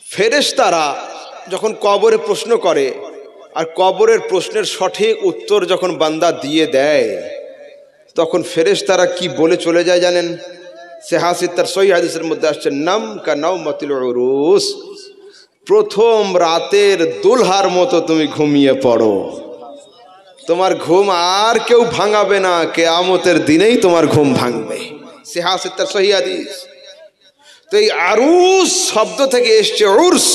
ফেরেশতারা যখন কবরে প্রশ্ন করে আর কবরের প্রশ্নের সঠিক উত্তর যখন বান্দা দিয়ে দেয় তখন ফেরেশতারা কি বলে চলে যায় জানেন? তার সহিহ হাদিসের মধ্যে আসছে, নাম কা নাওমাতিল উরুস, প্রথম রাতের দুলহার মতো তুমি ঘুমিয়ে পড়ো, তোমার ঘুম আর কেউ ভাঙাবে না, কিয়ামতের দিনেই তোমার ঘুম ভাঙবে। তার সহিহ হাদিস। তো এই আরুস শব্দ থেকে এসছে উরস,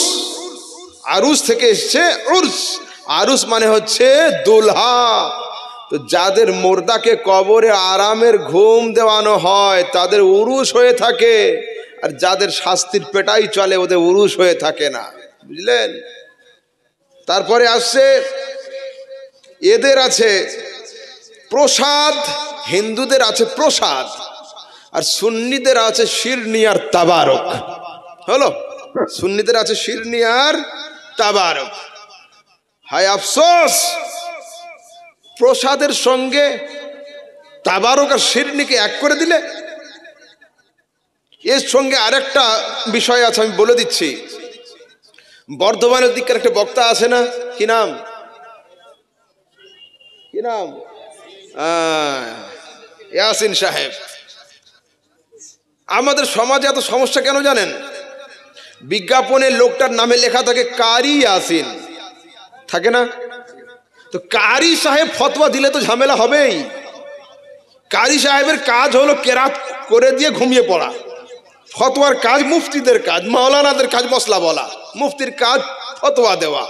আরুস থেকে এসছে উরস। আরুস মানে হচ্ছে দুলহা। তো যাদের মুর্দাকে কবরে আরামের ঘুম দেওয়ানো হয় তাদের উরুস হয়ে থাকে, আর যাদের শাস্তির পেটাই চলে ওদের উরুস হয়ে থাকে না, বুঝলেন? তারপরে আসছে এদের আছে প্রসাদ, হিন্দুদের আছে প্রসাদ, আর সুন্নিদের আছে শিরনি আর তাবারক। হলো, সুন্নিদের আছে শিরনি আর তাবারক। হায় আফসোস, প্রসাদের সঙ্গে তাবারক আর শিরনিকে এক করে দিলে। এর সঙ্গে আরেকটা বিষয় আছে, আমি বলে দিচ্ছি। বর্ধমানের দিকের একটা বক্তা আছে না, কি নাম, কি নাম? ইয়াসিন সাহেব। আমাদের সমাজে এত সমস্যা কেন জানেন? বিজ্ঞাপনে লোকটার নামে লেখা থাকে কারি ইয়াসিন, থাকে না? তো কারি সাহেব ফতোয়া দিলে তো ঝামেলা হবেই। কারি সাহেবের কাজ হলো কেরাত করে দিয়ে ঘুমিয়ে পড়া। ফতোয়ার কাজ মুফতিদের কাজ, মাওলানাদের কাজ মশলা বলা, মুফতির কাজ ফতোয়া দেওয়া।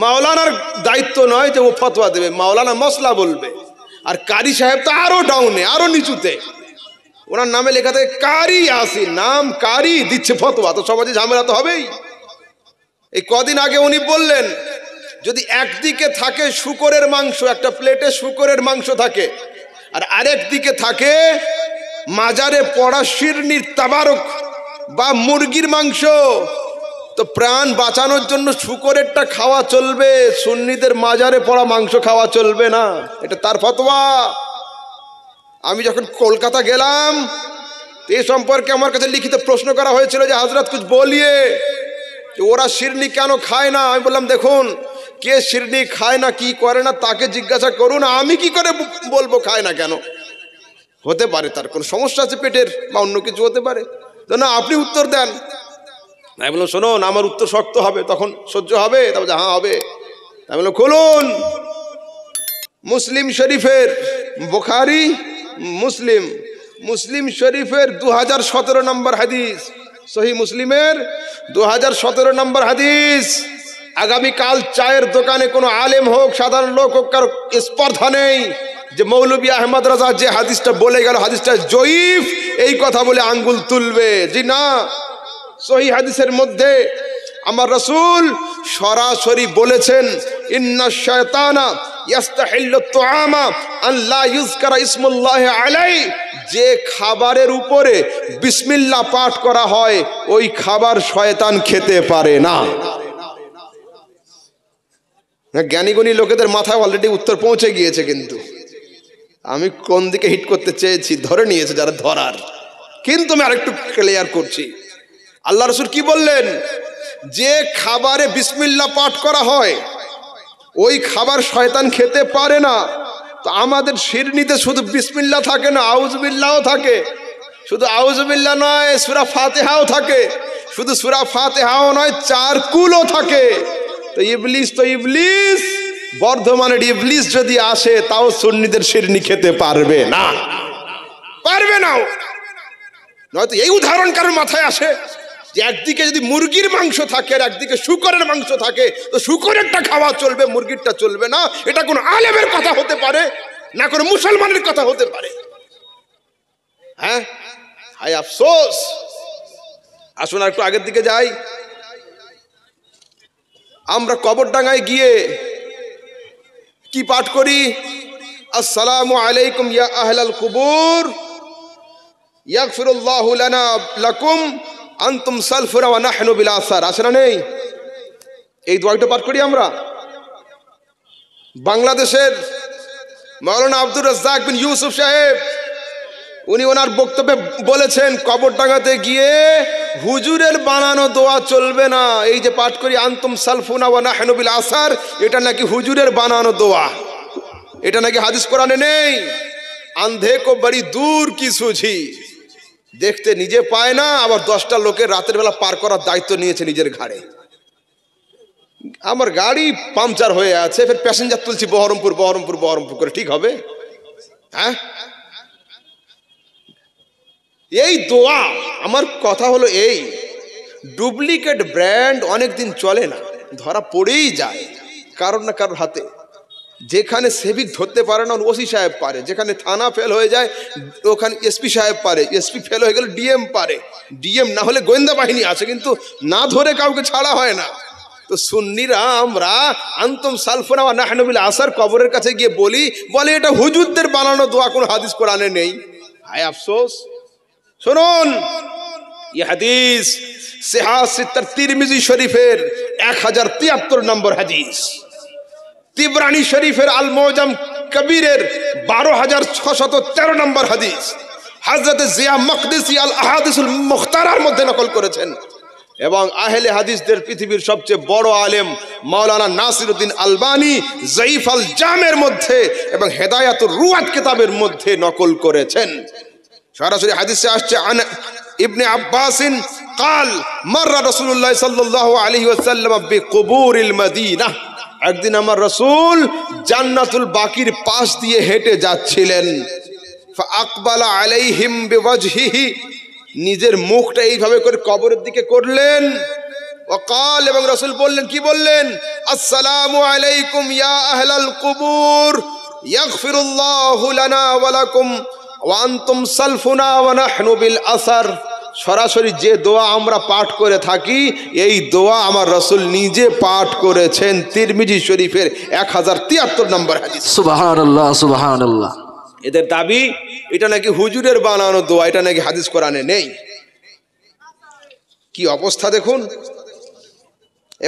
মাওলানার দায়িত্ব নয় যে ও ফতোয়া দেবে, মাওলানা মশলা বলবে। আর কারি সাহেব তো আরো ডাউনে, আরো নিচুতে, ওনার নামে লেখা থাকে কারি ইয়াসিন, নাম কারি, দিচ্ছে ফতোয়া। তো সমাজে ঝামেলা তো হবেই। এই কদিন আগে উনি বললেন, যদি একদিকে থাকে শূকরের মাংস, একটা প্লেটে শূকরের মাংস থাকে, আর আরেক দিকে থাকে মাজারে পড়া শিরনির তাবারক বা মুরগির মাংস, তো প্রাণ বাঁচানোর জন্য শূকরেরটা খাওয়া চলবে, সুন্নিদের মাজারে পড়া মাংস খাওয়া চলবে না। এটা তার ফতোয়া। আমি যখন কলকাতা গেলাম এই সম্পর্কে আমার কাছে লিখিত প্রশ্ন করা হয়েছিল যে হযরত কুছ বলিয়ে, ওরা শিরনি কেন খায় না? আমি বললাম দেখুন, কে শিরনি খায় না কি করে না তাকে জিজ্ঞাসা করুন, আমি কি করে বলবো খায় না কেন? হতে পারে তার কোনো সমস্যা আছে পেটের বা অন্য কিছু হতে পারে, তো না আপনি উত্তর দেন। আমি বললাম শোনুন, আমার উত্তর শক্ত হবে, তখন সহ্য হবে? তারপর হ্যাঁ হবে। আমি বললাম খুলুন মুসলিম শরীফের, বুখারী মুসলিম, মুসলিম শরীফের 2017 নম্বর হাদিস, সহি মুসলিমের 2017 নম্বর হাদিস। আগামীকাল চায়ের দোকানে কোনো আলেম হোক সাধারণ লোক হোক, কারো স্পর্ধা নেই যে মৌলভী আহমদ রাজা যে হাদিসটা বলে গেল হাদিসটা জয়ীফ, এই কথা বলে আঙ্গুল তুলবে। জি না, সহি হাদিসের মধ্যে আমার রাসূল সরাসরি বলেছেন, ইন্না শায়তানা ইয়াস্তাহিল্লু তুআমা আন লা ইউযকারা ইসমুল্লাহি আলাইহি, যে খাবারের উপরে বিসমিল্লাহ পাঠ করা হয় ওই খাবার শয়তান খেতে পারে না। জ্ঞানীগুণী লোকেদের মাথায় অলরেডি উত্তর পৌঁছে গিয়েছে, কিন্তু আমি কোন দিকে হিট করতে চেয়েছি ধরে নিয়েছে যারা ধরার। কিন্তু আমি আরেকটু ক্লিয়ার করছি, আল্লাহ রাসূল কি বললেন? যে খাবারে বিসমিল্লাহ পাঠ করা হয় ওই খাবার শয়তান খেতে পারে না। তো আমাদের শিরনিতে শুধু বিসমিল্লাহ থাকে না, আউযুবিল্লাহও থাকে। শুধু আউযুবিল্লাহ নয়, সূরা ফাতিহাও থাকে। শুধু সূরা ফাতিহাও নয়, 4 কুলও থাকে। তো ইবলিস বর্ধমানের ইবলিস যদি আসে তাও সুন্নিদের শিরনি খেতে পারবে না, পারবে না। নয়তো এই উদাহরণ কারোর মাথায় আসে যে একদিকে যদি মুরগির মাংস থাকে আর একদিকে শূকরের মাংস থাকে, তো শূকরেরটা খাওয়া চলবে, মুরগিরটা চলবে না। এটা কোনো আলেমের কথা হতে পারে না, কোনো মুসলমানের কথা হতে পারে? হ্যাঁ, হায় আফসোস। আসুন আর একটু আগের দিকে যাই। আমরা কবরডাঙ্গায় গিয়ে কি পাঠ করি? আসসালামু আলাইকুম ইয়া আহলাল কুবুর ইয়াগফিরুল্লাহু লানা লাকুম আনতুম সালফুনা ওয়া নাহনু বিল আসার। আছে না নেই? এই দোয়াটা পাঠ করি আমরা। বাংলাদেশের মাওলানা আব্দুর রাজ্জাক বিন ইউসুফ সাহেব উনি ওনার বক্তব্যে বলেছেন কবরডাঙ্গাতে গিয়ে হুজুরের বানানো দোয়া চলবে না। এই যে পাঠ করি আনতুম সালফুনা ওয়া নাহনু বিল আসার, এটা নাকি হুজুরের বানানো দোয়া, এটা নাকি হাদিস কোরআনে নেই। আন্ধে কো বড়ি দূর কি সুঝি, দেখতে নিজে পায় না, আবার 10টা লোকের রাতের বেলা পার করার দায়িত্ব নিয়েছে নিজের ঘাড়ে। আমার গাড়ি পাংচার হয়ে আছে, ফের প্যাসেঞ্জার তুলছি বহরমপুর বহরমপুর বহরমপুর করে, ঠিক হবে? হ্যাঁ, এই দোয়া, আমার কথা হলো এই, ডুপ্লিকেট ব্র্যান্ড অনেকদিন চলে না, ধরা পড়েই যায় কারোর না কারোর হাতে। যেখানে সেভিক ধরতে পারে না ওসি সাহেব পারে, যেখানে থানা ফেল হয়ে যায় ওখানে এসপি সাহেব পারে, এসপি ফেল হয়ে গেলে ডিএম পারে, ডিএম না হলে গোয়েন্দা বাহিনী আছে, কিন্তু না ধরে কাউকে ছাড়া হয় না। তো সুন্নিরা আমরা আনতুম সালফুনা ওয়া নাহনু বিল আসার কবরের কাছে গিয়ে বলে এটা হুজুরদের বানানো দোয়া, কোনো হাদিস কোরআনে নেই। হায় আফসোস। শুনুন, এই হাদিস সিহাহ তিরমিজি শরীফের 1073 নম্বর হাদিস, তিবরানি শরীফের আল মুজাম কবিরের 12613 নম্বর হাদিস, হযরত জিয়া মকদিসি আল আহাদিসুল মুখতারার মধ্যে নকল করেছেন। এবং আহলে হাদিসদের পৃথিবীর সবচেয়ে বড় আলেম মাওলানা নাসিরউদ্দিন আলবানী যায়ীফ আল জামের মধ্যে এবং হেদায়াতুর রুয়াত কিতাবের মধ্যে নকল করেছেন। সরাসরি হাদিসে আসছে আন ইবনে আব্বাসিন قال مر رسول الله صلى الله عليه وسلم بقبور المدينه, একদিন আমার রাসূল জান্নাতুল বাকির পাশ দিয়ে হেঁটে যাচ্ছিলেন। ফাআকবালা আলাইহিম বিওয়াজহিহি, নিজের মুখটা এইভাবে করে কবরের দিকে করলেন। ওয়াকাল, এবং রাসূল বললেন, কি বললেন? আসসালামু আলাইকুম ইয়া আহলাল কুবুর, ইয়াগফিরুল্লাহু লানা ওয়া লাকুম ওয়া আনতুম সালফুনা ওয়া নাহনু বিল আসার। সরাসরি যে দোয়া আমরা পাঠ করে থাকি, এই দোয়া আমার রাসূল নিজে পাঠ করেছেন। তিরমিজি শরীফের 1073 নম্বর হাদিস। সুবহানাল্লাহ সুবহানাল্লাহ। এদের দাবি এটা নাকি হুজুরের বানানো দোয়া, এটা নাকি হাদিস কোরআনে নেই। কি অবস্থা দেখুন।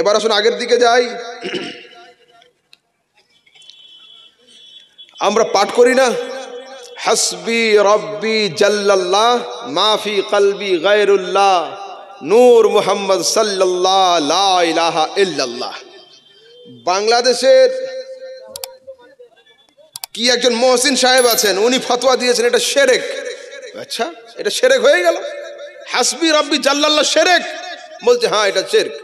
এবার আসুন আগের দিকে যাই। আমরা পাঠ করি না হাসবি রব্বি জাল্লাল্লাহ মাফি কলবি গায়রুল্লাহ নূর মুহাম্মদ সাল্লাল্লাহ লা ইলাহা ইল্লাল্লাহ। বাংলাদেশের কি একজন মহসিন সাহেব আছেন, উনি ফতোয়া দিয়েছেন এটা শিরক। আচ্ছা, এটা শিরক হয়ে গেল? হাসবি রব্বি জাল্লাল্লাহ শিরক? বলছে হ্যাঁ এটা শিরক।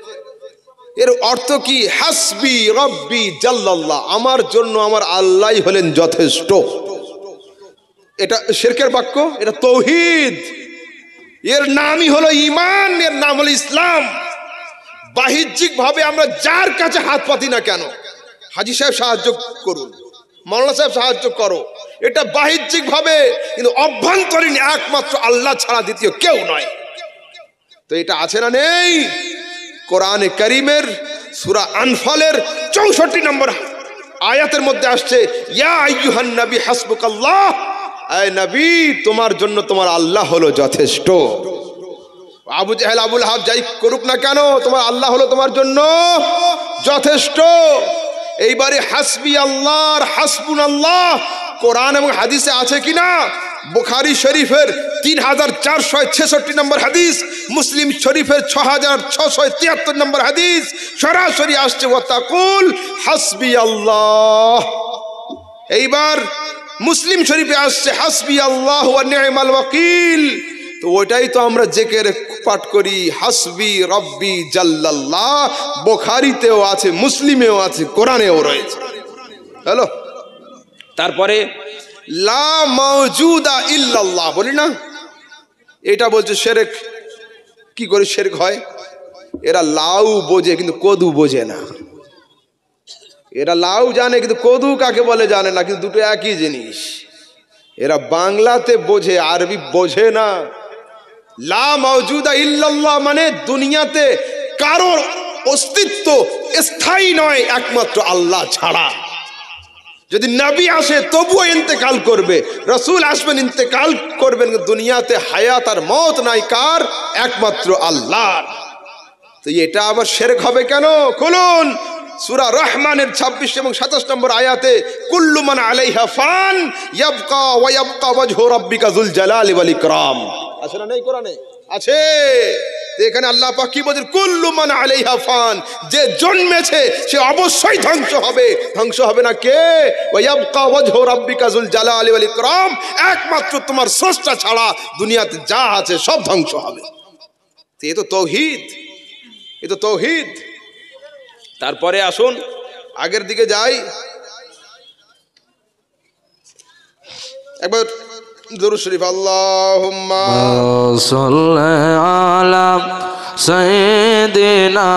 এর অর্থ কি? হাসবি রব্বি জাল্লাল্লাহ, আমার জন্য আমার আল্লাহই হলেন যথেষ্ট। এটা শিরকের বাক্য, এটা তাওহীদ। এর নামই হলো ঈমান, এর নাম হলো ইসলাম। বাহ্যিক ভাবে আমরা যার কাছে হাত পাতি না কেন, হাজী সাহেব সাহায্য করুন, মাওলানা সাহেব সাহায্য করো, এটা বাহ্যিক ভাবে, কিন্তু অভ্যন্তরীণ একমাত্র আল্লাহ ছাড়া দ্বিতীয় কেউ নয়। তো এটা আছে না নেই? কোরআনে কারীমের সূরা আনফালের 64 নম্বর আয়াতের মধ্যে আসছে, ইয়া আইয়ুহান নবী হাসবুকাল্লাহ, আয় নবী তোমার জন্য তোমার আল্লাহ হলো যথেষ্ট। আবু জাহেল আবুল আহাব যাই করুক না কেন, তোমার আল্লাহ হলো তোমার জন্য যথেষ্ট। এইবারে হাসবি আল্লাহর হাসবুনাল্লাহ কোরআন এবং হাদিসে আছে কিনা? বুখারী শরীফের 3466 নম্বর হাদিস, মুসলিম শরীফের 6673 নম্বর হাদিস সরাসরি আসছে ওয়াতাকুল হাসবি আল্লাহ। এইবার মুসলিম শরীফে আসছে হাসবি আল্লাহ ওয়া নি'মাল ওয়াকিল। তো ওইটাই তো আমরা জিকির পাঠ করি, হাসবি রব্বি জাল্লাল্লাহ। বুখারীতেও আছে, মুসলিমেও আছে, কোরআনেও রয়েছে। হ্যালো, তারপরে লা মাওজুদা ইল্লাল্লাহ বলি না, এটা বলছে শিরক। কি করে শিরক হয়? এরা লাউ বোঝে কিন্তু কদু বোঝে না। এরা লাউ জানে কিন্তু কদু কাকে বলে জানে না, কিন্তু দুটো একই জিনিস। এরা বাংলাতে বোঝে, আরবি বোঝে না। লা মাওজুদা ইল্লাল্লাহ মানে দুনিয়াতে কারোর অস্তিত্ব স্থায়ী নয় একমাত্র আল্লাহ ছাড়া। যদি নবী আসে তবুও ইন্তেকাল করবে, রাসূল আসবেন ইন্তেকাল করবেন, দুনিয়াতে হায়াত আর মওত নাই কার? একমাত্র আল্লাহর। তো এটা আবার শিরক হবে কেন? খুলুন সূরা রহমানের 26 এবং 27 নম্বর আয়াতে কুল্লু মান আলাইহা ফান ইয়াবকা ওয়া ইয়াবকা ওয়াজহু রাব্বিকা যুল জালালি ওয়াল ইকরাম। আছে না নেই কোরআনে? আছে। এখানে আল্লাহ পাক কি বলেন? কুল্লু মান আলাইহা ফান, যে জন্মেছে সে অবশ্যই ধ্বংস হবে। ধ্বংস হবে না কে? ওয়া ইয়াবকা ওয়াজহু রাব্বিকা যুল জালালি ওয়াল ইকরাম, একমাত্র তোমার স্রষ্টা ছাড়া দুনিয়াতে যা আছে সব ধ্বংস হবে। এ তো তাওহীদ, এ তো তাওহীদ। তারপরে আসুন আগের দিকে যাই, একবার দুরূদ শরীফ। আল্লাহুম্মা সাল্লি আলা সাইয়্যিদিনা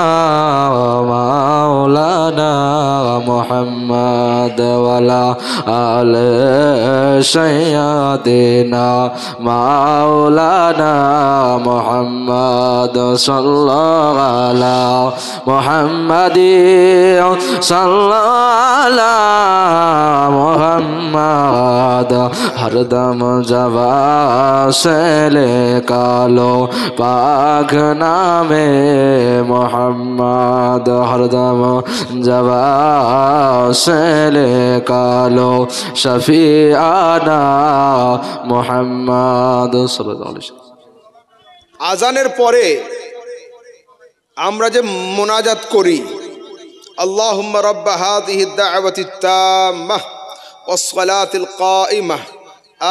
মাওলানা মুহাম্মদ ওয়া আলা আলি সাইয়্যিদিনা মাওলানা মুহাম্মদ সাল্লাল্লাহু আলা মুহাম্মাদিন সাল্লাল্লাহু আলা মুহাম্মদ হরদম জবা से कालो पाक नामे मोहम्मद हरदम जवा से कालो शफीआना मोहम्मद सल्लल्लाहु अलैहि वसल्लम। আজানের পরে আমরা যে মোনাজাত করি, আল্লাহুম্মা রাব্বা হাযিহিদ দা'ওয়াতিত তাম্মাহ ওয়াস সালাতিল কাইমাহ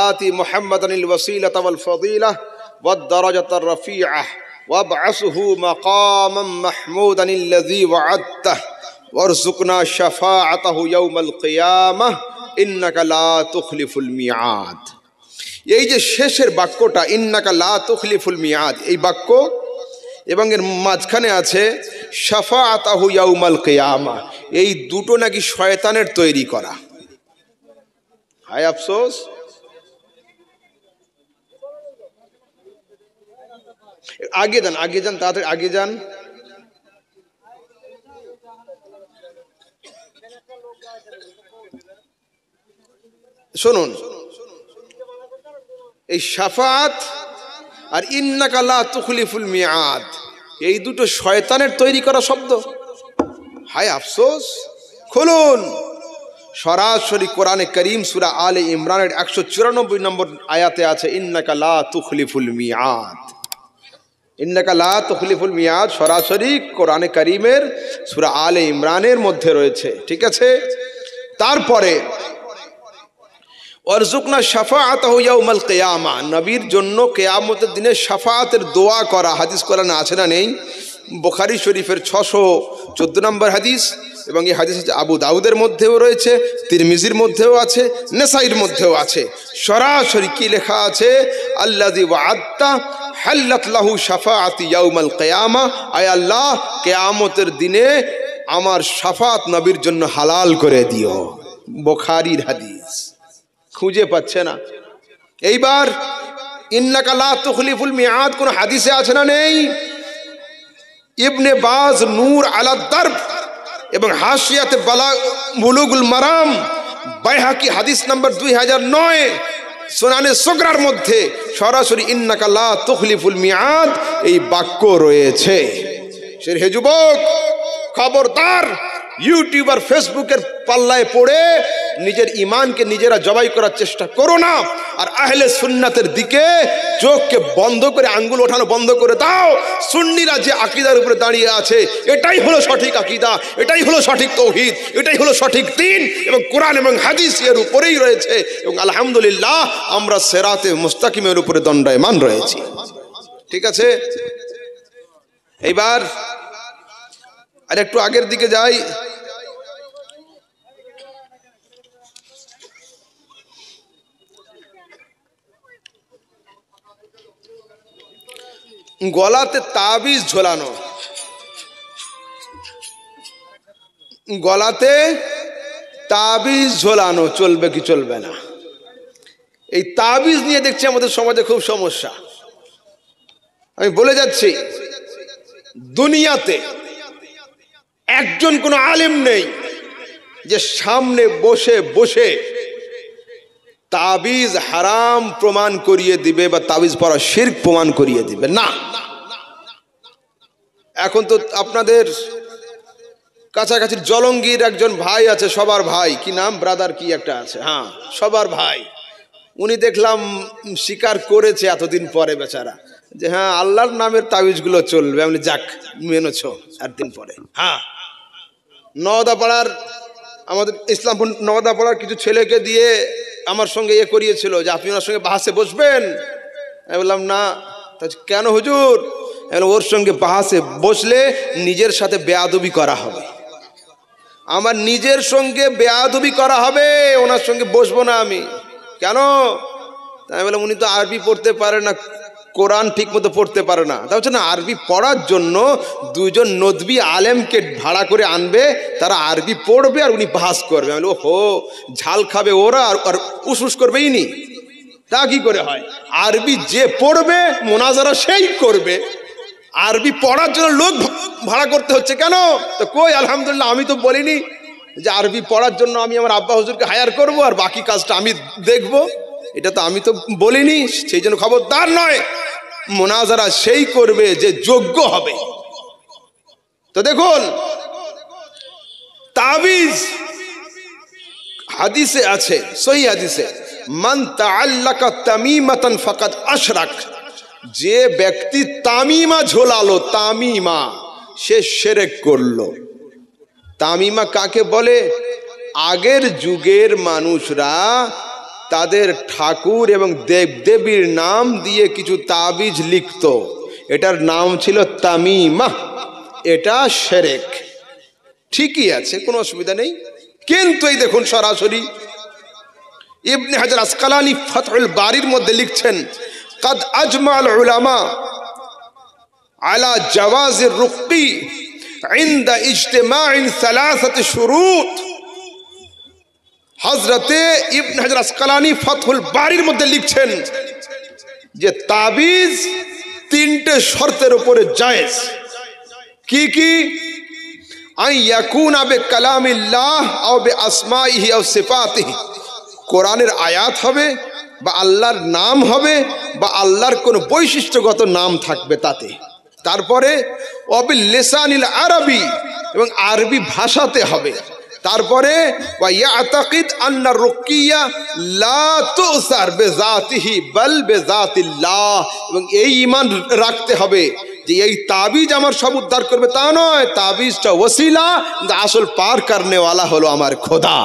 آتي محمدا الوسيلة والفضيلة والدرجة الرفيعة وابعثه مقاما محمودا الذي وعدته وارزقنا شفاعته يوم القيامة إنك لا تخلف الميعاد। এই যে শেষের বাক্যটা ইন্নাকা লা তুখলিফুল মিয়াদ, এই বাক্য এবং এর মাঝখানে আছে শাফাআতাহু ইয়াউমাল কিয়ামা, এই দুটো নাকি শয়তানের তৈরি করা। হায় আফসোস, আগে যান, আগে যান, তাড়াতাড়ি আগে যান। শুনুন, এই শাফাআত আর ইন্নাকা লা তুখলিফুল মিয়াদ, এই দুটো শয়তানের তৈরি করা শব্দ। হায় আফসোস। খুলুন সরাসরি কোরআনে করিম সূরা আলে ইমরানের 194 নম্বর আয়াতে আছে ইন্নাকা লা তুখলিফুল মিয়াদ। ইন্নাকা লা তুখলিফুল মিয়াদ সরাসরি কোরআনে কারীমের সূরা আলে ইমরানের মধ্যে রয়েছে, ঠিক আছে। তারপরে ওয়ারযুকনা শাফাআতাহু ইয়াউমাল কিয়ামা, নবীর জন্য কিয়ামতের দিনে শাফাআতের দোয়া করা হাদিস কোরআনে আছে না নেই? বুখারী শরীফের 614 নম্বর হাদিস, এবং এই হাদিস আবু দাউদের মধ্যেও রয়েছে, তিরমিজির মধ্যেও আছে, নাসাইর মধ্যেও আছে। সরাসরি কি লেখা আছে? আল্লাযী ওয়া'আদতা হাল্লাত লাহু শাফাআতি ইয়াউমাল কিয়ামা, আয় আল্লাহ কিয়ামতের দিনে আমার শাফাত নবীর জন্য হালাল করে দিও। বুখারীর হাদিস, খুঁজে পাচ্ছে না। এইবার ইন্নাকা লা তুখলিফুল মিয়াদ কোন হাদিসে আছে না নেই? ইবনে বাজ নূর আলা দারব এবং হাশিয়াতে বুলুগুল মারাম, বাইহাকি হাদিস নাম্বার 2009, সুনানে সুগরার মধ্যে সরাসরি ইন্নাকা লা তুখলিফুল মিয়াদ এই বাক্য রয়েছে। হে যুবক, খবরদার ইউটিউব আর ফেসবুকের পাল্লায় পড়ে নিজের ইমানকে নিজেরা জবাই করার চেষ্টা করো না। আর আহলে সুন্নাতের দিকে চোখকে বন্ধ করে আঙ্গুল ওঠানো বন্ধ করে দাও। সুন্নিরা যে আকীদার উপরে দাঁড়িয়ে আছে এটাই হলো সঠিক আকীদা, এটাই হলো সঠিক তাওহীদ, এটাই হলো সঠিক দ্বীন, এবং কোরআন এবং হাদিস এর উপরেই রয়েছে। এবং আলহামদুলিল্লাহ আমরা সিরাতে মুস্তাকিমের উপরে দণ্ডায়মান রয়েছি, ঠিক আছে। এইবার আর একটু আগের দিকে যাই। গলাতে তাবিজ ঝোলানো, গলাতে তাবিজ ঝোলানো চলবে কি চলবে না? এই তাবিজ নিয়ে দেখছি আমাদের সমাজে খুব সমস্যা। আমি বলে যাচ্ছি, দুনিয়াতে একজন কোনো আলেম নেই যে সামনে বসে বসে তাবিজ হারাম প্রমাণ করিয়ে দিবে বা তাবিজ পড়া শিরক প্রমাণ করিয়ে দিবে না। এখন তো আপনাদের কাছাকাছি জলঙ্গির একজন ভাই আছে, সবার ভাই, কি নাম, ব্রাদার কি একটা আছে, হ্যাঁ সবার ভাই। উনি দেখলাম স্বীকার করেছে এতদিন পরে বেচারা, যে হ্যাঁ আল্লাহর নামের তাবিজগুলো চলবে। আমি যাক, মেনেছ একদিন পরে। হ্যাঁ, নওদাপাড়ার, আমাদের ইসলামপুর নওদাপাড়ার কিছু ছেলেকে দিয়ে আমার সঙ্গে করিয়েছিল যে আপনি ওনার সঙ্গে বাহাসে বসবেন। আমি বললাম না। কেন হুজুর? ওর সঙ্গে বাহাসে বসলে নিজের সাথে বেয়াদবি করা হবে, আমার নিজের সঙ্গে বেয়াদবি করা হবে, ওনার সঙ্গে বসবো না আমি। কেন? তাই বললাম উনি তো আরবি পড়তে পারে না, কোরআন ঠিক মতো পড়তে পারে না। তা হচ্ছে না, আরবি পড়ার জন্য দুইজন নদবী আলেমকে ভাড়া করে আনবে, তারা আরবি পড়বে আর উনি বাহাস করবে। আমি বলবো হো, ঝাল খাবে ওরা আর উস করবে ইনি। তা কি করে হয়? আরবি যে পড়বে মোনাজারা সেই করবে, আরবি পড়ার জন্য লোক ভাড়া করতে হচ্ছে কেন? তো কই, আলহামদুলিল্লাহ আমি তো বলিনি যে আরবি পড়ার জন্য আমি আমার আব্বা হুজুরকে হায়ার করব আর বাকি কাজটা আমি দেখব, এটা তো আমি তো বলিনি। সেই জন্য খবরদার নয়, মোনাজারা সেই করবে যে যোগ্য হবে। তো দেখুন, তাবিজ হাদিসে আছে, সহি হাদিসে, মান তাআল্লাকা তামিমাতান ফাকাদ আশরাক, যে ব্যক্তি তামিমা ঝোলালো, তামিমা, সে শিরক করলো। তামিমা কাকে বলে? আগের যুগের মানুষরা তাদের ঠাকুর এবং দেবদেবীর নাম দিয়ে কিছু তাবিজ লিখত, এটার নাম ছিল তামিমা। এটা শিরক, ঠিকই আছে, কোনো অসুবিধা নেই। কিন্তু এই দেখুন সরাসরি ইবনে হাজার আসকালানি ফাতহুল বারির মধ্যে লিখছেন, قد أجمع العلماء على جواز الرقي عند اجتماع ثلاثة شروط। হযরতে ইবনে হাজার আসকালানি ফাতহুল বারির মধ্যে লিখছেন যে তাবিজ তিনটে শর্তের উপরে জায়েজ। কি কি? আন ইয়াকুনা বিকালামিল্লাহ আও বিআসমাইহি আও সিফাতিহি, কোরআনের আয়াত হবে বা আল্লাহর নাম হবে বা আল্লাহর কোনো বৈশিষ্ট্যগত নাম থাকবে তাতে। তারপরে অবিল লিসানিল আরবি, এবং আরবি ভাষাতে হবে। তারপরে ওয়া ইয়াতাকিদ আন্না রুকিয়া লা তুসার বিজাতিহি বাল বিজাতিল্লাহ, এবং এই ঈমান রাখতে হবে যে এই তাবিজ আমার সব উদ্ধার করবে তা নয়, তাবিজটা ওসিলা, আসল পার করনে ওয়ালা হলো আমার খোদা।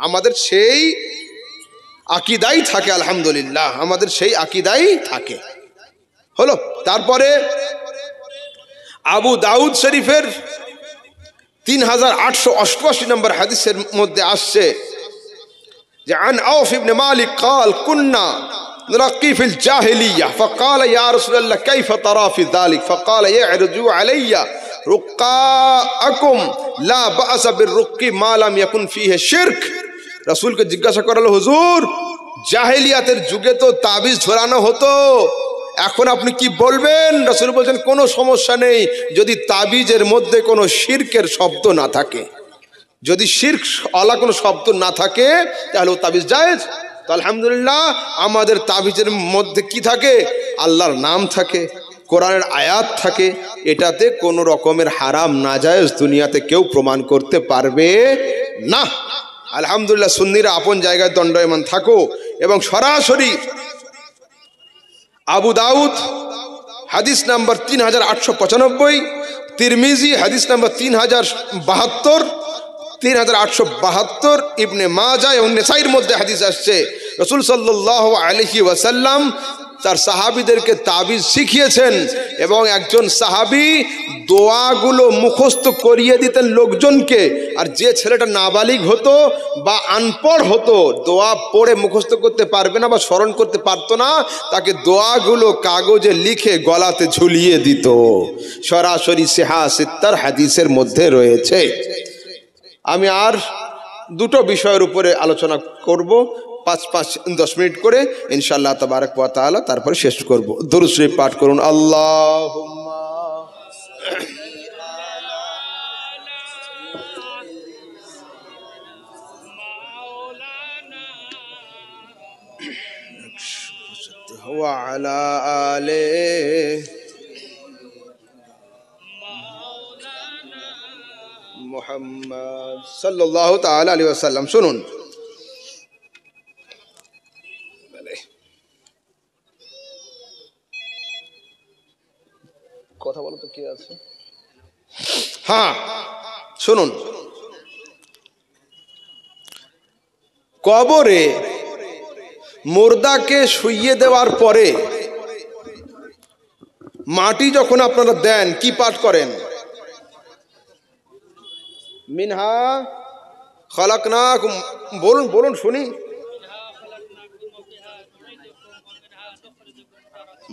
আমাদের সেই আকিদাই থাকে, আলহামদুলিল্লাহ আমাদের সেই আকিদাই থাকে। হলো। তারপরে আবু দাউদ শরীফের 3888 নম্বর হাদিসের মধ্যে আসছে যে আন আউফ ইবনে মালিক قال كنا نرقي في الجاهليه فقال يا رسول الله كيف ترى في ذلك فقال يعرج علي رقاءكم لا باس بالرقي ما لم يكن فيه شرك। রাসূলকে জিজ্ঞাসা করা হলো, হুজুর জাহেলিয়াতের যুগে তো তাবিজ ঝোলানো হতো, এখন আপনি কি বলবেন? রাসূল বলছেন কোনো সমস্যা নেই যদি তাবিজের মধ্যে কোনো শিরকের শব্দ না থাকে। যদি শিরক ওয়ালা কোনো শব্দ না থাকে তাহলে ও তাবিজ জায়েজ। তো আলহামদুলিল্লাহ আমাদের তাবিজের মধ্যে কি থাকে? আল্লাহর নাম থাকে, কোরআনের আয়াত থাকে, এটাতে কোনো রকমের হারাম নাজায়েজ দুনিয়াতে কেউ প্রমাণ করতে পারবে না। আলহামদুলিল্লাহ সুন্নিরা আপন জায়গায় দণ্ডায়মান থাকো। এবং সরাসরি আবু দাউদ হাদিস নাম্বার 3895, তিরমিজি হাদিস নাম্বার 3072, 3872, ইবনে মাজাহ এবং নেসাইর মধ্যে হাদিস আসছে, রাসূল সাল্লাল্লাহু আলাইহি ওয়াসাল্লাম তার সাহাবীদেরকে তাবিজ শিখিয়েছেন এবং একজন সাহাবী দোয়াগুলো মুখস্থ করিয়ে দিতেন লোকজনকে। আর যে ছেলেটা নাবালিগ হতো বা আনপড় হতো, দোয়া পড়ে মুখস্থ করতে পারবে না বা স্মরণ করতে পারতো না, তাকে দোয়াগুলো কাগজে লিখে গলাতে ঝুলিয়ে দিত। সরাসরি সিহা সিত্তার হাদিসের মধ্যে রয়েছে। আমি আর দুটো বিষয়ের উপরে আলোচনা করব, 5-10 মিনিট করে ইনশাআল্লাহ তাবারক ওয়া তাআলা, তারপরে শেষ করব। দরুদ শরীফ পাঠ করুন। আল্লাহুম্মা ওয়া আলা আলিহি মুহাম্মদ সাল্লাল্লাহু তাআলা আলাইহি ওয়াসাল্লাম। শুনুন, কথা বলো তো কে আছে? হ্যাঁ শুনুন, কবরে মুর্দাকে শুইয়ে দেওয়ার পরে মাটি যখন আপনারা দেন কি পাঠ করেন? মিনহা খালাকনাকুম, বলুন বলুন শুনি।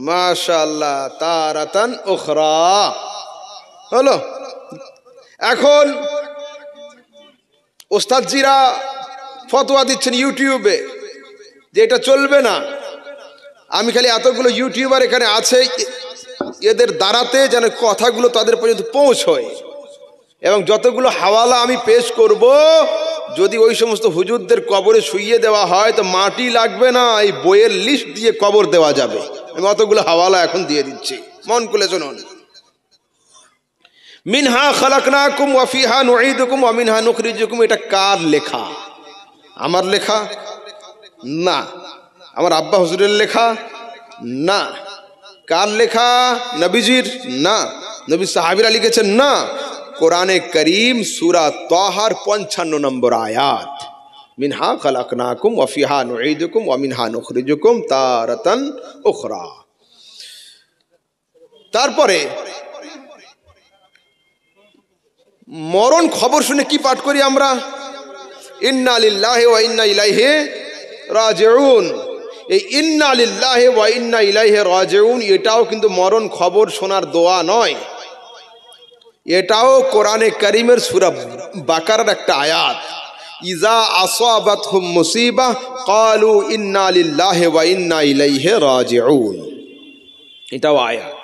মাশাআল্লাহ, তারাতান উখরা হলো। এখন ওস্তাদজিরা ফতোয়া দিচ্ছেন ইউটিউবে যে এটা চলবে না। আমি খালি এতগুলো ইউটিউবার এখানে আছে, এদের দ্বারাতে যেন কথাগুলো তাদের পর্যন্ত পৌঁছয়, এবং যতগুলো হাওয়ালা আমি পেশ করব, যদি ওই সমস্ত হুজুরদের কবরে শুইয়ে দেওয়া হয় তো মাটি লাগবে না, এই বইয়ের লিস্ট দিয়ে কবর দেওয়া যাবে। আমি অতগুলো হাওয়ালা এখন দিয়ে দিচ্ছি, মন খুলে শুনুন। মিনহা খালাকনাকুম ওয়া ফিহা নুঈদুকুম ওয়া মিনহা নুখরিজুকুম, এটা কার লেখা? আমার লেখা না, আমার আব্বা হুজুরের লেখা না। কার লেখা? নবীজির না, নবী সাহাবীরা লিখেছেন না। কোরআনে করিম সূরা তাহার 55 নম্বর আয়াত, মিনহা খালাকনাকুম ওয়া ফিহা নুঈদুকুম ওয়া মিনহা নুখরিজুকুম তারাতান উখরা। তারপরে মরণ খবর শুনে কি পাঠ করি আমরা? ইন্না লিল্লাহি ওয়া ইন্না ইলাইহি রাজিউন। এই ইন্না লিল্লাহি ওয়া ইন্না ইলাইহি রাজিউন এটাও কিন্তু মরণ খবর শোনার দোয়া নয়, এটাও কোরআনে কারীমের সূরা বাকারার একটা আয়াত। ইজা আসাবাতহুম মুসিবা ক্বালু ইন্না লিল্লাহি ওয়া ইন্না ইলাইহি রাজিউন, এটাও আয়াত।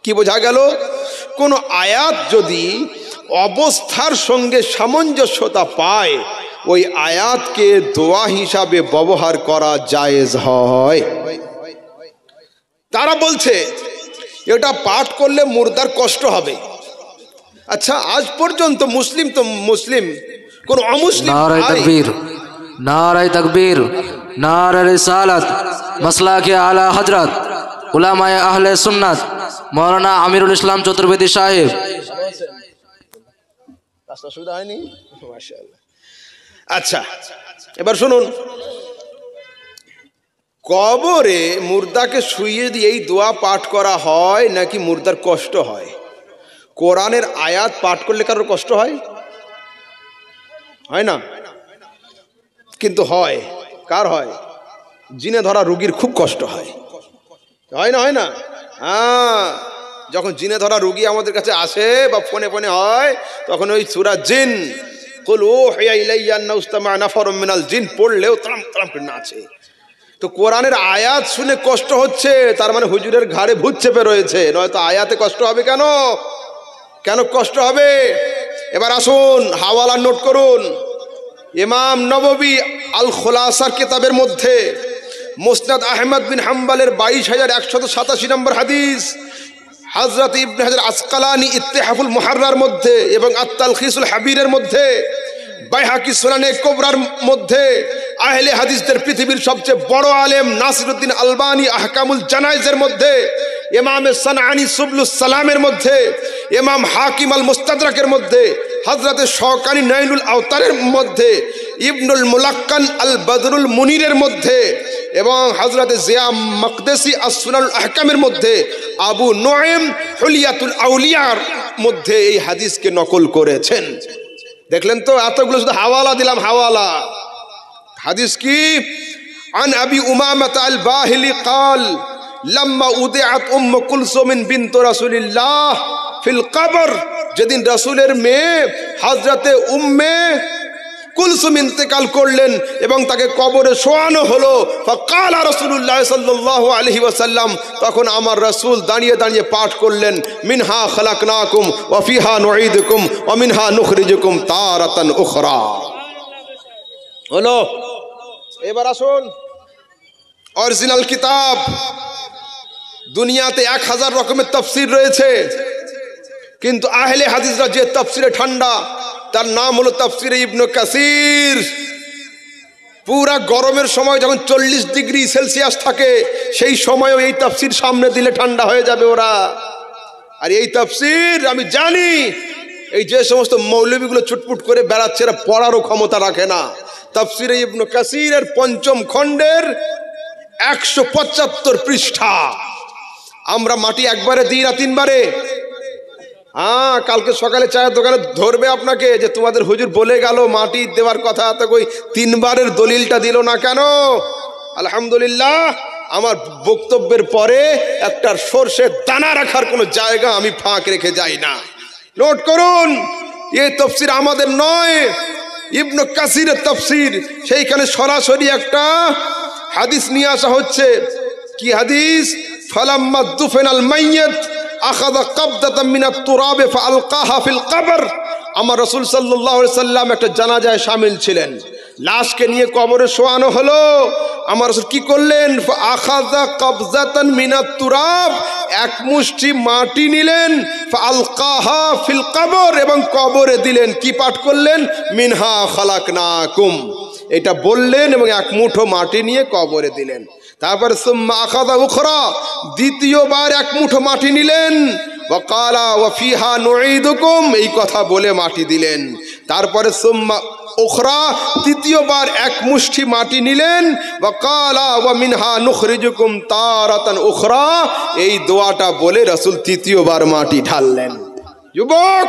কি বোঝা গেল? কোন আয়াত যদি অবস্থার সঙ্গে সামঞ্জস্যতা পায়, ওই আয়াতকে দোয়া হিসাবে ব্যবহার করা জায়েজ হয়। তারা বলছে এটা পাঠ করলে মুর্দার কষ্ট হবে। আচ্ছা, আজ পর্যন্ত মুসলিম কোন অমুসলিম নারায়ে তাকবীর, নারায়ে তাকবীর, নারায়ে রিসালাত, মাসলাকে আলা হযরত উলামায়ে আহলে সুন্নাত মাওলানা আমিরুল ইসলাম চতুর্বেদী সাহেব। সুবিধা হয়নি? মাশাআল্লাহ। আচ্ছা, এবার শুনুন, কবরে মুর্দাকে শুইয়ে দিয়ে এই দোয়া পাঠ করা হয় নাকি মুর্দার কষ্ট হয়? কোরআনের আয়াত পাঠ করলে কারোর কষ্ট হয়? হয় না, কিন্তু হয়। কার হয়? জিনে ধরা রোগীর খুব কষ্ট হয়, হয় না? হয় না? হ্যাঁ, যখন জিনে ধরা রোগী আমাদের কাছে আসে বা ফোনে ফোনে হয়, তখন ওই সূরা জিন কুল উহিয়া ইলাইয়া আন্নাহু ইসতামা'a নাফারুম মিনাল জিন পড়লেও তাম তাম করে নাচে। তো কোরআনের আয়াত শুনে কষ্ট হচ্ছে, তার মানে হুজুরের ঘাড়ে ভূত চেপে রয়েছে, নয়তো আয়াতে কষ্ট হবে কেন? কেন কষ্ট হবে? এবার আসুন হাওয়ালা নোট করুন। ইমাম নববী আল খুলাসার কিতাবের মধ্যে মুসনাদ আহমদ বিন হাম্বলের 22,187 নম্বর হাদিস, হযরত ইবনে হাজার আসকালানি ইত্তিহাফুল মুহাররার মধ্যে এবং আত-তালখিসুল হাবীরের মধ্যে, বাইহাকি সুনানে কুবরার মধ্যে, আহলে হাদিসদের পৃথিবীর সবচেয়ে বড় আলেম নাসিরউদ্দিন আলবানী আহকামুল জানাইজের মধ্যে, ইমাম সানআনী সুবলুস সালামের মধ্যে, ইমাম হাকিম আল মুস্তাদরাকের মধ্যে, হযরত শওকানি নাইলুল আওতারের মধ্যে, ইবনুল মুলাক্কান আল বদরুল মুনিরের মধ্যে এবং হযরত জিয়া মাকদেসি আস-সুনানুল আহকামের মধ্যে, আবু নুঈম হুলিয়াতুল আউলিয়ার মধ্যে এই হাদিসকে নকল করেছেন। দেখলেন তো, এতগুলো শুধু হাওয়ালা দিলাম, হাওয়ালা। হাদিস কি? আন আবি উমামাহ আল বাহিলি قال لما উদিআত উম্মু কুলসুম বিনত রাসূলিল্লাহ ফিল কবর, যেদিন রাসূলের মেয়ে হযরতে উম্মে কুলসুম ইন্তেকাল করলেন এবং তাকে কবরে শোয়ানো হলো, ফাকালা রাসূলুল্লাহ সাল্লাল্লাহু আলাইহি ওয়াসাল্লাম, তখন আমার রাসূল দাঁড়িয়ে দাঁড়িয়ে পাঠ করলেন, মিনহা খালাকনাকুম ওয়া ফিহা নুঈদুকুম ওয়া মিনহা নুখরিজুকুম তারাতান উখরা। হলো। এবার আসুন অরিজিনাল কিতাব। দুনিয়াতে 1000 রকমের তাফসীর রয়েছে, কিন্তু আহলে হাদিসরা যে তাফসীরে ঠান্ডা, তার নাম হলো তাফসিরে ইবনে কাসির। পুরা গরমের সময় যখন 40 ডিগ্রি সেলসিয়াস থাকে, সেই সময়ও এই তাফসির সামনে দিলে ঠান্ডা হয়ে যাবে ওরা। আর এই তাফসির আমি জানি এই যে সমস্ত মৌলবীগুলো চুটপুট করে বেড়াচ্ছে, এরা পড়ারও ক্ষমতা রাখে না। তাফসিরে ইবনে কাসিরের 5ম খণ্ডের 175 পৃষ্ঠা। আমরা মাটি একবারে দিই না 3 বারে। হ্যাঁ, কালকে সকালে চায়ের দোকানে ধরবে আপনাকে যে তোমাদের হুজুর বলে গেল মাটি দেওয়ার কথা, তো কই 3 বারের দলিলটা দিল না কেন? আলহামদুলিল্লাহ, আমার বক্তব্যের পরে একটা সরষের দানা রাখার কোনো জায়গা আমি ফাঁক রেখে যাই না। নোট করুন, এই তাফসীর আমাদের নয়, ইবনে কাসিরের তাফসীর। সেইখানে সরাসরি একটা হাদিস নিয়ে আসা হচ্ছে। কি হাদিস? ফালাম্মা দুফিনাল মাইয়িত আখাযা কাবদাতাম মিনাত তুরাব ফাআলকাহা ফিল কবর। আমার রাসূল সাল্লাল্লাহু আলাইহি সাল্লাম একটা জানাজায় শামিল ছিলেন। লাশকে নিয়ে কবরে শোয়ানো হলো। আমার রাসূল কি করলেন? আখাযা কাবজাতান মিনাত তুরাব, এক মুষ্টি মাটি নিলেন, ফাআলকাহা ফিল কবর, এবং কবরে দিলেন। কি পাঠ করলেন? মিনহা খালাকনাকুম, এটা বললেন এবং এক মুঠো মাটি নিয়ে কবরে দিলেন। তারপরে সুম্মা আখাযা উখরা, দ্বিতীয়বার এক মুঠো মাটি নিলেন, ওয়াকালা ওয়া ফিহা নুঈদুকুম, এই কথা বলে মাটি দিলেন। তারপরে সুম্মা উখরা, তৃতীয়বার এক মুষ্টি মাটি নিলেন, ওয়াকালা ওয়া মিনহা নুখরিজুকুম তারাতান উখরা, এই দোয়াটা বলে রাসূল তৃতীয়বার মাটি ঢাললেন। যুবক,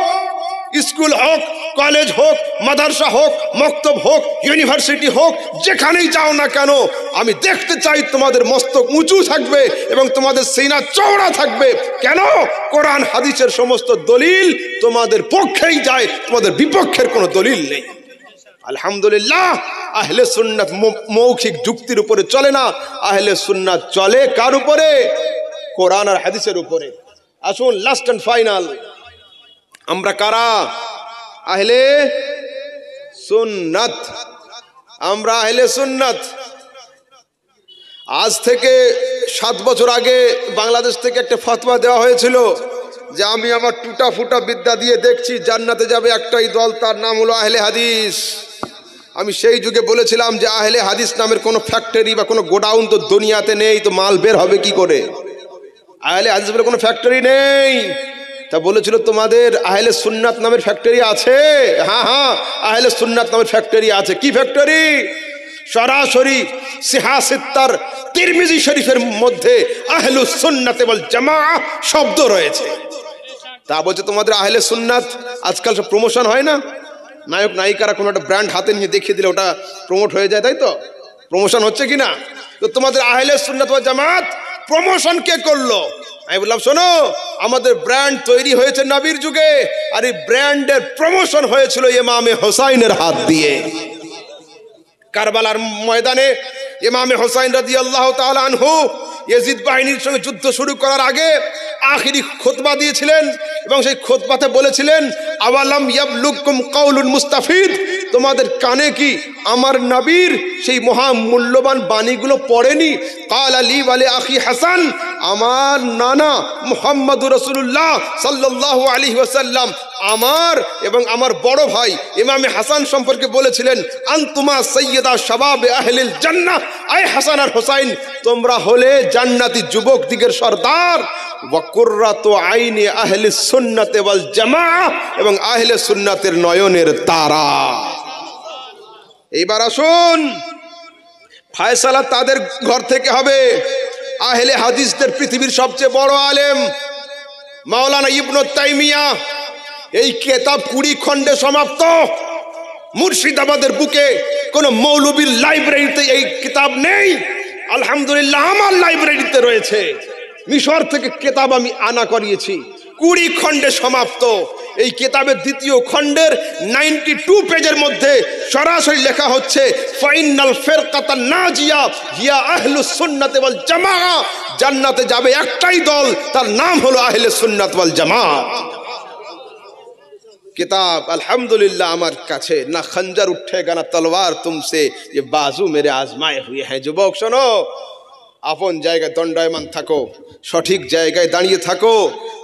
স্কুল হোক, কলেজ হোক, মাদ্রাসা হোক, মক্তব হোক, ইউনিভার্সিটি হোক, যেখানেই যাও না কেন, আমি দেখতে চাই তোমাদের মস্তক উঁচু থাকবে এবং তোমাদের সিনা চওড়া থাকবে। কেন? কোরআন হাদিসের সমস্ত দলিল তোমাদের পক্ষেই যায়, তোমাদের বিপক্ষের কোনো দলিল নেই। আলহামদুলিল্লাহ, আহলে সুন্নাত মৌখিক যুক্তির উপরে চলে না, আহলে সুন্নাত চলে কার উপরে? কোরআন আর হাদিসের উপরে। আসুন, লাস্ট এন্ড ফাইনাল, আমরা কারা? আহলে সুন্নাত। আমরা আহলে সুন্নাত। আজ থেকে 7 বছর আগে বাংলাদেশ থেকে একটা ফতোয়া দেওয়া হয়েছিল যে আমি আমার টুটা ফুটা বিদ্যা দিয়ে দেখছি জান্নাতে যাবে একটাই দল, তার নাম হলো আহলে হাদিস। আমি সেই যুগে বলেছিলাম যে আহলে হাদিস নামের কোনো ফ্যাক্টরি বা কোনো গোডাউন তো দুনিয়াতে নেই, তো মাল বের হবে কি করে? আহলে হাদিস বলে কোনো ফ্যাক্টরি নেই। তা বলেছিল তোমাদের আহলে সুন্নাত নামের ফ্যাক্টরি আছে? হ্যাঁ হ্যাঁ, আহলে সুন্নাত নামের ফ্যাক্টরি আছে। কি ফ্যাক্টরি? সরাসরি সিহাসিত্তার তিরমিজি শরীফের মধ্যে আহলুস সুন্নাত ওয়াল জামাআহ শব্দ রয়েছে। তা বলছে তোমাদের আহলে সুন্নাত, আজকাল সব প্রমোশন হয় না, নায়ক নায়িকারা কোনো একটা ব্র্যান্ড হাতে নিয়ে দেখিয়ে দিলে ওটা প্রমোট হয়ে যায়, তাই তো? প্রমোশন হচ্ছে কি না? তো তোমাদের আহলে সুন্নাত ওয়াল জামাত প্রমোশন কে করলো? আমি বললাম শোনো, আমাদের ব্র্যান্ড তৈরি হয়েছে নবীর যুগে, আর এই ব্র্যান্ডের প্রমোশন হয়েছিল ইমামে হোসাইনের হাত দিয়ে। কারবালার ময়দানে ইমামে হোসাইন রাদিয়াল্লাহু তাআলা আনহু ইয়াজিদ বাহিনীর সঙ্গে যুদ্ধ শুরু করার আগে আখিরি খুতবা দিয়েছিলেন এবং সেই খুতবাতে বলেছিলেন, আওয়ালাম ইয়াবলুকুম কাউলুল মুস্তাফিদ, তোমাদের কানে কি আমার নবীর সেই মহামূল্যবান বাণীগুলো পড়েনি? ক্বালা লি ওয়া লি আখি হাসান, আমার নানা মুহাম্মদুর রাসূলুল্লাহ সাল্লাল্লাহু আলাইহি ওয়াসাল্লাম আমার এবং আমার বড় ভাই ইমামে হাসান সম্পর্কে বলেছিলেন, আনতুমা সাইয়্যিদা শাবাবে আহলিল জান্নাহ, আয় হাসান আর হোসাইন, তোমরা হলে জান্নাতি যুবক দিগের সর্দার, ওয়া কুররাতু আইনি আহলিস সুন্নাতি ওয়াল জামাআহ, এবং আহলে সুন্নাতের নয়নের তারা। এইবার আসুন, ফয়সালা তাদের ঘর থেকে হবে। আহলে হাদিসদের পৃথিবীর সবচেয়ে বড় আলেম মাওলানা ইবনে তাইমিয়া, এই কিতাব 20 খণ্ডে সমাপ্ত। মুর্শিদাবাদের বুকে কোন মৌলবীর লাইব্রেরিতে এই কিতাব নেই, আলহামদুলিল্লাহ আমার লাইব্রেরিতে রয়েছে। মিশর থেকে কিতাব আমি আনা করিয়েছি, 20 খণ্ডে সমাপ্ত। এই কিতাবের 2য় খণ্ডের 92 পেজের মধ্যে সরাসরি লেখা হচ্ছে, ফাইনাল ফিরকাতান নাজিয়া হিয়া আহলুস সুন্নাতি ওয়াল জামাআহ, জান্নাতে যাবে একটাই দল, তার নাম হলো আহলে সুন্নাত ওয়াল জামাআহ। किताब अल्हम्दुलिल्लाह আমার কাছে, না খঞ্জর উঠেগা না তলোয়ার তুমসে, ये बाजू मेरे आजमाए हुए हैं। যুবক শোনো, আপন জায়গায় দণ্ডায়মান থাকো, সঠিক জায়গায় দাঁড়িয়ে থাকো।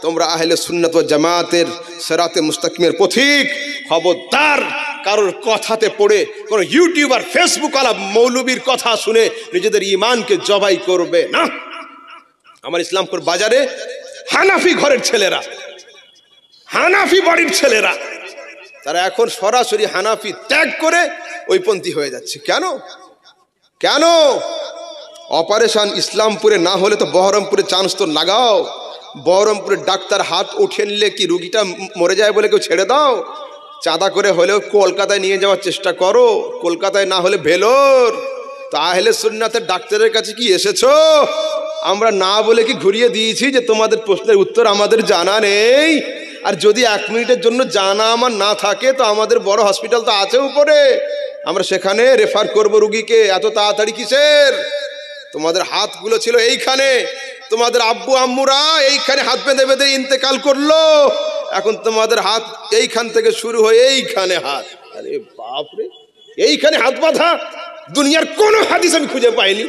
তোমরা আহলে সুন্নাত ওয়াল জামাতের সিরাতে মুস্তাকিমের পথিক, খবরদার কারোর কথাতে পড়ে কোন ইউটিউবার ফেসবুক আলা মৌলবীর কথা শুনে নিজেদের ইমানকে জবাই করবে না। আমার ইসলামপুর বাজারে হানাফি ঘরের ছেলেরা, হানাফি বাড়ির ছেলেরা, তারা এখন সরাসরি হানাফি ত্যাগ করে ওইপন্থী হয়ে যাচ্ছে। কেন? কেন? অপারেশন ইসলামপুরে না হলে তো বহরমপুরে চান্স তো লাগাও। বহরমপুরের ডাক্তার হাত উঠিয়ে নিলে কি রুগীটা মরে যায় বলে কেউ ছেড়ে দাও? চাঁদা করে হলেও কলকাতায় নিয়ে যাওয়ার চেষ্টা করো, কলকাতায় না হলে ভেলোর। তো আহলে সুন্নাতের ডাক্তারের কাছে কি এসেছো? আমরা না বলে কি ঘুরিয়ে দিয়েছি যে তোমাদের প্রশ্নের উত্তর আমাদের জানা নেই? আর যদি 1 মিনিটের জন্য জানা আমার না থাকে তো আমাদের বড় হসপিটাল তো আছে উপরে, আমরা সেখানে রেফার করব রুগীকে। এত তাড়াতাড়ি কিসের? তোমাদের হাতগুলো ছিল এইখানে, তোমাদের আব্বু আম্মুরা এইখানে হাত বেঁধে বেঁধে ইন্তেকাল করলো, এখন তোমাদের হাত এইখান থেকে শুরু হয়ে এইখানে হাত। আরে বাপরে, এইখানে হাত বাঁধা দুনিয়ার কোন হাদিস আমি খুঁজে পাইনি।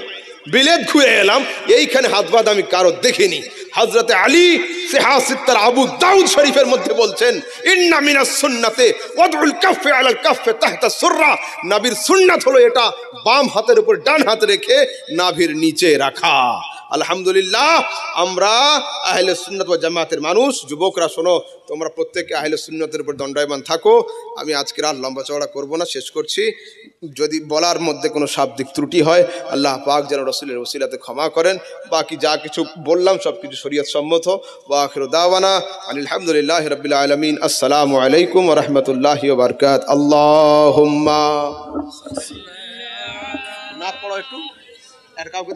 বিলেত ঘুরে এলাম, এইখানে হাত বাঁধা আমি কারো দেখিনি। হযরতে আলী সিহাসিত্তার আবু দাউদ শরীফের মধ্যে বলছেন, ইন্না মিনাস সুন্নাতে ওয়াদউল কাফে আলাল কাফে তাহতা সুররা। নবীর সুন্নাত হলো এটা, বাম হাতের উপর ডান হাত রেখে নাভির নিচে রাখা। আলহামদুলিল্লাহ, আমরা আহলে সুন্নাত ওয়াল জামাতের মানুষ। যুবকরা শোনো, তোমরা প্রত্যেকে আহলে সুন্নাতের উপর দণ্ডায়মান থাকো। আমি আজকের আর লম্বা চওড়া করব না, শেষ করছি। যদি বলার মধ্যে কোনো শাব্দিক ত্রুটি হয় আল্লাহ পাক যেন রাসূলের ওসিলাতে ক্ষমা করেন। বাকি যা কিছু বললাম সব কিছু শরীয়ত সম্মত। ওয়া আখিরু দাওয়ানা আলহামদুলিল্লাহি রাব্বিল আলামিন। আসসালামু আলাইকুম ওয়া রাহমাতুল্লাহি ওয়া বারাকাতুহু। আল্লাহুম্মা না পড়ো একটু আর কাউকে